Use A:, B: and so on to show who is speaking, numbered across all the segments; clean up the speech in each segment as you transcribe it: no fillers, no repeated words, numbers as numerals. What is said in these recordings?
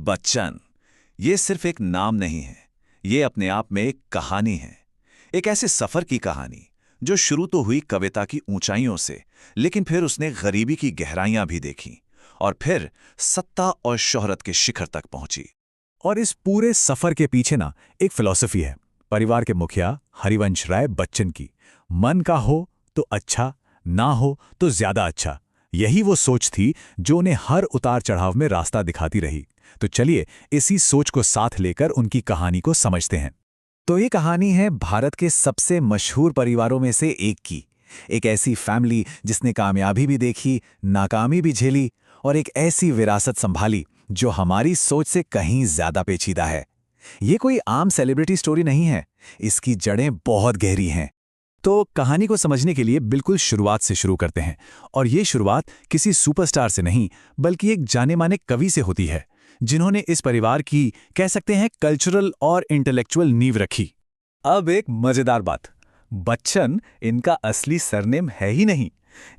A: बच्चन, ये सिर्फ एक नाम नहीं है, ये अपने आप में एक कहानी है। एक ऐसे सफर की कहानी जो शुरू तो हुई कविता की ऊंचाइयों से, लेकिन फिर उसने गरीबी की गहराइयां भी देखी और फिर सत्ता और शोहरत के शिखर तक पहुंची।
B: और इस पूरे सफर के पीछे ना एक फिलॉसफी है, परिवार के मुखिया हरिवंश राय बच्चन की। मन का हो तो अच्छा, ना हो तो ज्यादा अच्छा। यही वो सोच थी जो उन्हें हर उतार चढ़ाव में रास्ता दिखाती रही। तो चलिए इसी सोच को साथ लेकर उनकी कहानी को समझते हैं। तो ये कहानी है भारत के सबसे मशहूर परिवारों में से एक की। एक ऐसी फैमिली जिसने कामयाबी भी देखी, नाकामी भी झेली और एक ऐसी विरासत संभाली जो हमारी सोच से कहीं ज्यादा पेचीदा है। ये कोई आम सेलिब्रिटी स्टोरी नहीं है, इसकी जड़ें बहुत गहरी हैं। तो कहानी को समझने के लिए बिल्कुल शुरुआत से शुरू करते हैं। और ये शुरुआत किसी सुपरस्टार से नहीं, बल्कि एक जाने माने कवि से होती है, जिन्होंने इस परिवार की, कह सकते हैं, कल्चरल और इंटेलेक्चुअल नींव रखी। अब एक मजेदार बात, बच्चन इनका असली सरनेम है ही नहीं।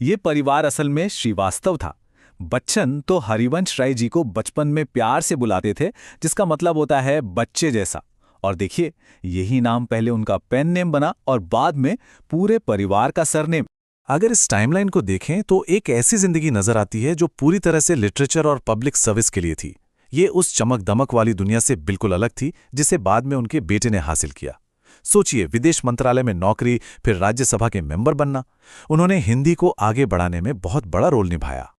B: ये परिवार असल में श्रीवास्तव था। बच्चन तो हरिवंश राय जी को बचपन में प्यार से बुलाते थे, जिसका मतलब होता है बच्चे जैसा। और देखिए, यही नाम पहले उनका पेन नेम बना और बाद में पूरे परिवार का सरनेम।
C: अगर इस टाइमलाइन को देखें तो एक ऐसी जिंदगी नजर आती है जो पूरी तरह से लिटरेचर और पब्लिक सर्विस के लिए थी। ये उस चमक दमक वाली दुनिया से बिल्कुल अलग थी जिसे बाद में उनके बेटे ने हासिल किया। सोचिए, विदेश मंत्रालय में नौकरी, फिर राज्यसभा के मेंबर बनना। उन्होंने हिंदी को आगे बढ़ाने में बहुत बड़ा रोल निभाया।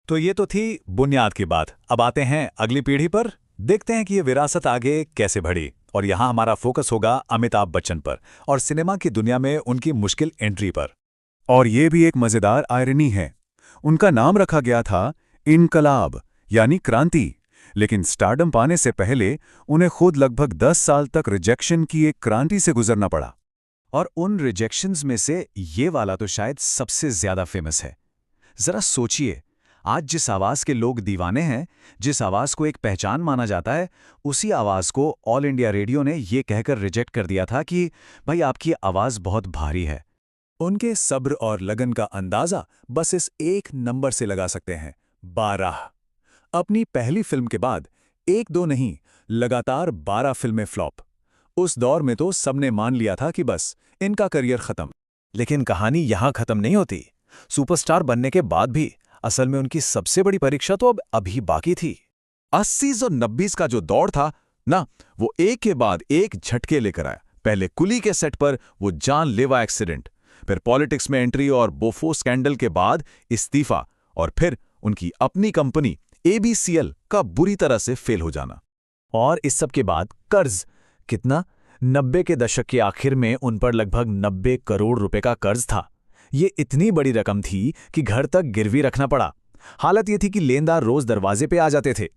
B: तो ये तो थी बुनियाद की बात। अब आते हैं अगली पीढ़ी पर, देखते हैं कि ये विरासत आगे कैसे बढ़ी। और यहाँ हमारा फोकस होगा अमिताभ बच्चन पर और सिनेमा की दुनिया में उनकी मुश्किल एंट्री पर। और ये भी एक मजेदार आयरनी है, उनका नाम रखा गया था इनकलाब यानी क्रांति, लेकिन स्टारडम पाने से पहले उन्हें खुद लगभग 10 साल तक रिजेक्शन की एक क्रांति से गुजरना पड़ा। और उन रिजेक्शंस में से ये वाला तो शायद सबसे ज्यादा फेमस है। जरा सोचिए, आज जिस आवाज के लोग दीवाने हैं, जिस आवाज को एक पहचान माना जाता है, उसी आवाज को ऑल इंडिया रेडियो ने ये कहकर रिजेक्ट कर दिया था कि भाई आपकी आवाज बहुत भारी है। उनके सब्र और लगन का अंदाजा बस इस एक नंबर से लगा सकते हैं, 12। अपनी पहली फिल्म के बाद 1-2 नहीं, लगातार 12 फिल्में फ्लॉप। उस दौर में तो सबने मान लिया था कि बस इनका करियर खत्म।
C: लेकिन कहानी यहां खत्म नहीं होती। सुपरस्टार बनने के बाद भी असल में उनकी सबसे बड़ी परीक्षा तो अब अभी बाकी थी।
D: 80s और 90s का जो दौर था ना, वो एक के बाद एक झटके लेकर आया। पहले कुली के सेट पर वो जानलेवा एक्सीडेंट, फिर पॉलिटिक्स में एंट्री और बोफो स्कैंडल के बाद इस्तीफा, और फिर उनकी अपनी कंपनी ABCL का बुरी तरह से फेल हो जाना।
B: और इस सब के बाद कर्ज। कितना? 90 के दशक के आखिर में उन पर लगभग 90 करोड़ रुपए का कर्ज था। ये इतनी बड़ी रकम थी कि घर तक गिरवी रखना पड़ा। हालत ये थी कि लेनदार रोज दरवाजे पे आ जाते थे।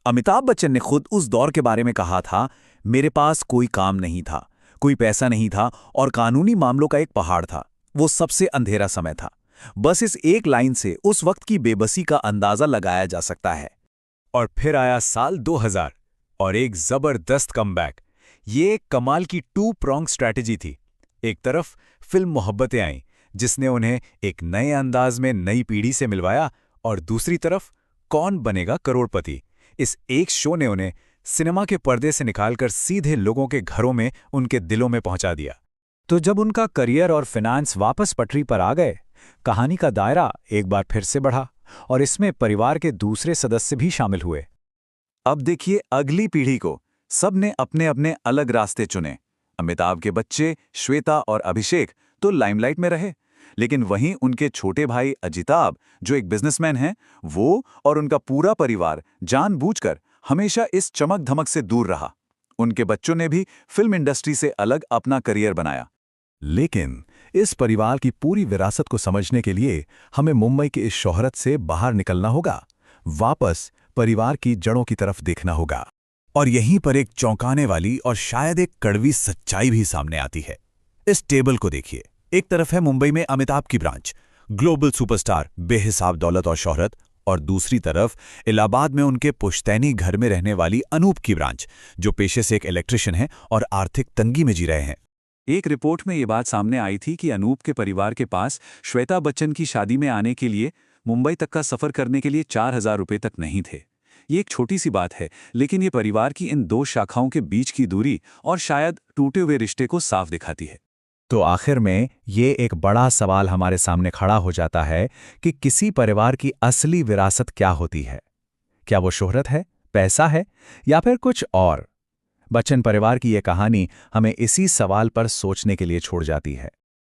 B: अमिताभ बच्चन ने खुद उस दौर के बारे में कहा था, मेरे पास कोई काम नहीं था, कोई पैसा नहीं था और कानूनी मामलों का एक पहाड़ था। वो सबसे अंधेरा समय था। बस इस एक लाइन से उस वक्त की बेबसी का अंदाजा लगाया जा सकता है। और फिर आया साल 2000 और एक जबरदस्त कमबैक। ये कमाल की 2 prong स्ट्रैटेजी थी। एक तरफ फिल्म मोहब्बतें आईं, जिसने उन्हें एक नए अंदाज में नई पीढ़ी से मिलवाया, और दूसरी तरफ कौन बनेगा करोड़पति। इस एक शो ने उन्हें सिनेमा के पर्दे से निकालकर सीधे लोगों के घरों में, उनके दिलों में पहुंचा दिया। तो जब उनका करियर और फाइनेंस वापस पटरी पर आ गए, कहानी का दायरा एक बार फिर से बढ़ा और इसमें परिवार के दूसरे सदस्य भी शामिल हुए।
A: अब देखिए अगली पीढ़ी को। सबने अपने अपने अलग रास्ते चुने। अमिताभ के बच्चे श्वेता और अभिषेक तो लाइमलाइट में रहे, लेकिन वहीं उनके छोटे भाई अजिताभ, जो एक बिजनेसमैन हैं, वो और उनका पूरा परिवार जानबूझकर हमेशा इस चमक धमक से दूर रहा। उनके बच्चों ने भी फिल्म इंडस्ट्री से अलग अपना करियर बनाया।
B: लेकिन इस परिवार की पूरी विरासत को समझने के लिए हमें मुंबई की इस शोहरत से बाहर निकलना होगा, वापस परिवार की जड़ों की तरफ देखना होगा। और यहीं पर एक चौंकाने वाली और शायद एक कड़वी सच्चाई भी सामने आती है। इस टेबल को देखिए। एक तरफ है मुंबई में अमिताभ की ब्रांच, ग्लोबल सुपरस्टार, बेहिसाब दौलत और शोहरत, और दूसरी तरफ इलाहाबाद में उनके पुश्तैनी घर में रहने वाली अनूप की ब्रांच, जो पेशे से एक इलेक्ट्रिशियन है और आर्थिक तंगी में जी रहे हैं।
E: एक रिपोर्ट में ये बात सामने आई थी कि अनूप के परिवार के पास श्वेता बच्चन की शादी में आने के लिए मुंबई तक का सफर करने के लिए 4000 रुपये तक नहीं थे। ये एक छोटी सी बात है, लेकिन ये परिवार की इन दो शाखाओं के बीच की दूरी और शायद टूटे हुए रिश्ते को साफ दिखाती है।
B: तो आखिर में ये एक बड़ा सवाल हमारे सामने खड़ा हो जाता है कि किसी परिवार की असली विरासत क्या होती है? क्या वो शोहरत है, पैसा है, या फिर कुछ और? बच्चन परिवार की ये कहानी हमें इसी सवाल पर सोचने के लिए छोड़ जाती है।